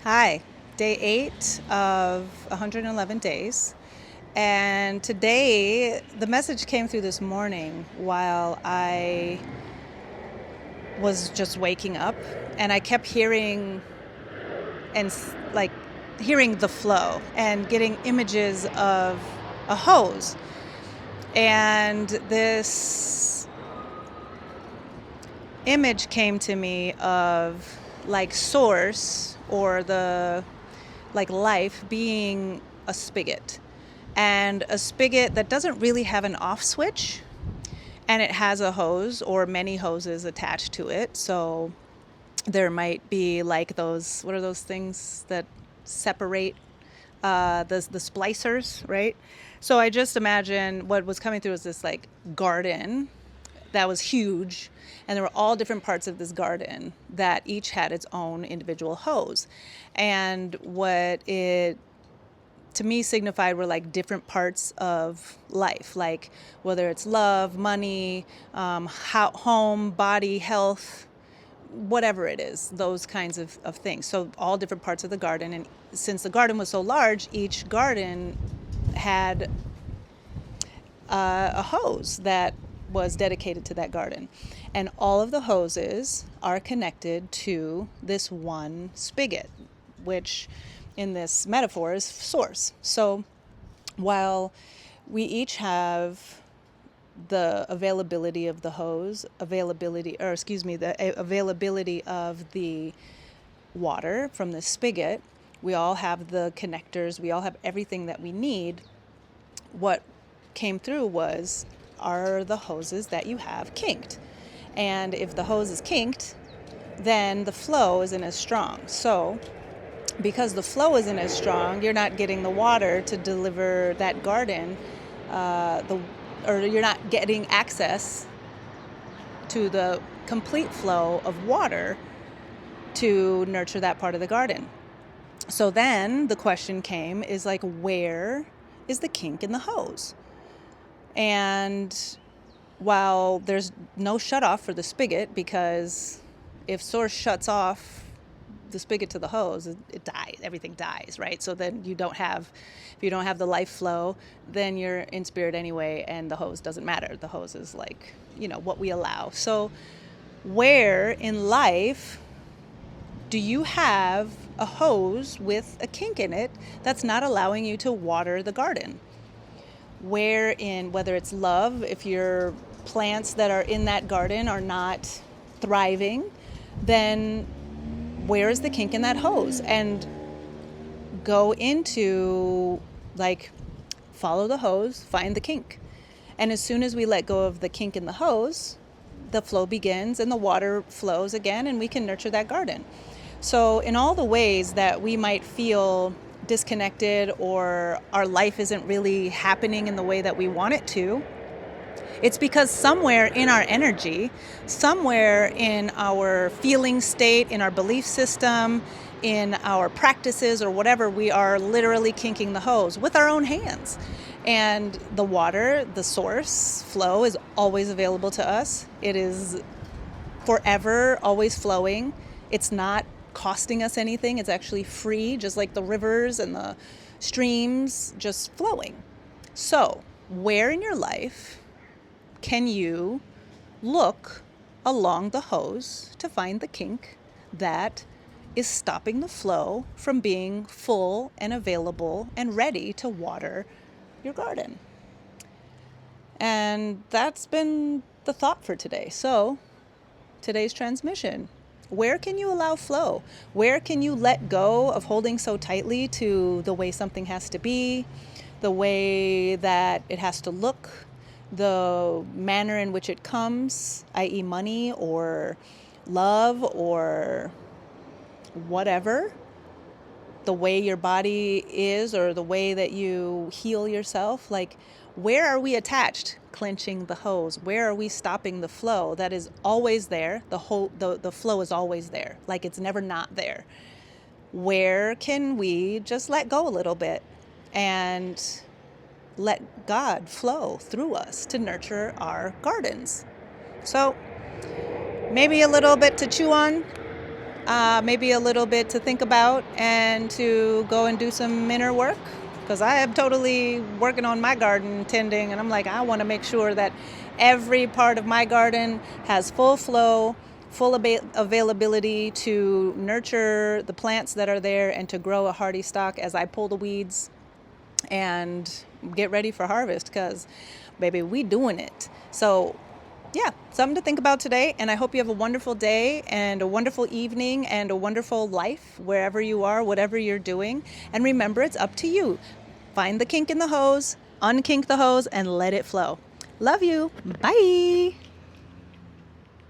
Hi, day 8 of 111 days. And today, the message came through this morning while I was just waking up, and I kept hearing and like hearing the flow and getting images of a hose. And this image came to me of like source or the like life being a spigot, and a spigot that doesn't really have an off switch, and it has a hose or many hoses attached to it. So there might be like those, what are those things that separate the splicers, right? So I just imagine what was coming through was this like garden that was huge, and there were all different parts of this garden that each had its own individual hose. And what it to me signified were like different parts of life, like whether it's love, money, home, body, health, whatever it is, those kinds of things. So all different parts of the garden. And since the garden was so large, each garden had a hose that was dedicated to that garden. And all of the hoses are connected to this one spigot, which in this metaphor is source. So while we each have the availability of the hose, the availability of the water from the spigot, we all have the connectors, we all have everything that we need. What came through was, are the hoses that you have kinked? And if the hose is kinked, then the flow isn't as strong. So because the flow isn't as strong, you're not getting the water to deliver that garden, or you're not getting access to the complete flow of water to nurture that part of the garden. So then the question came is like, where is the kink in the hose? And while there's no shut off for the spigot, because if source shuts off the spigot to the hose, it dies, everything dies, right? So then if you don't have the life flow, then you're in spirit anyway, and the hose doesn't matter. The hose is like, what we allow. So where in life do you have a hose with a kink in it that's not allowing you to water the garden? Where in, whether it's love, if your plants that are in that garden are not thriving, then where is the kink in that hose? And go into, like, follow the hose, find the kink. And as soon as we let go of the kink in the hose, the flow begins and the water flows again, and we can nurture that garden. So in all the ways that we might feel disconnected, or our life isn't really happening in the way that we want it to, it's because somewhere in our energy, somewhere in our feeling state, in our belief system, in our practices or whatever, we are literally kinking the hose with our own hands. And the water, the source flow, is always available to us. It is forever, always flowing. It's not costing us anything. It's actually free, just like the rivers and the streams just flowing. So, where in your life can you look along the hose to find the kink that is stopping the flow from being full and available and ready to water your garden? And that's been the thought for today. So, today's transmission: where can you allow flow? Where can you let go of holding so tightly to the way something has to be, the way that it has to look, the manner in which it comes, i.e. money or love or whatever, the way your body is or the way that you heal yourself? Like, where are we attached, clenching the hose? Where are we stopping the flow that is always there? The flow is always there, like it's never not there. Where can we just let go a little bit and let God flow through us to nurture our gardens? So maybe a little bit to chew on, maybe a little bit to think about and to go and do some inner work. Because I am totally working on my garden, tending, and I'm like, I want to make sure that every part of my garden has full flow, full availability to nurture the plants that are there and to grow a hardy stock as I pull the weeds and get ready for harvest, because baby, we doing it. So yeah, something to think about today, and I hope you have a wonderful day and a wonderful evening and a wonderful life wherever you are, whatever you're doing. And remember, it's up to you. Find the kink in the hose, unkink the hose, and let it flow. Love you. Bye.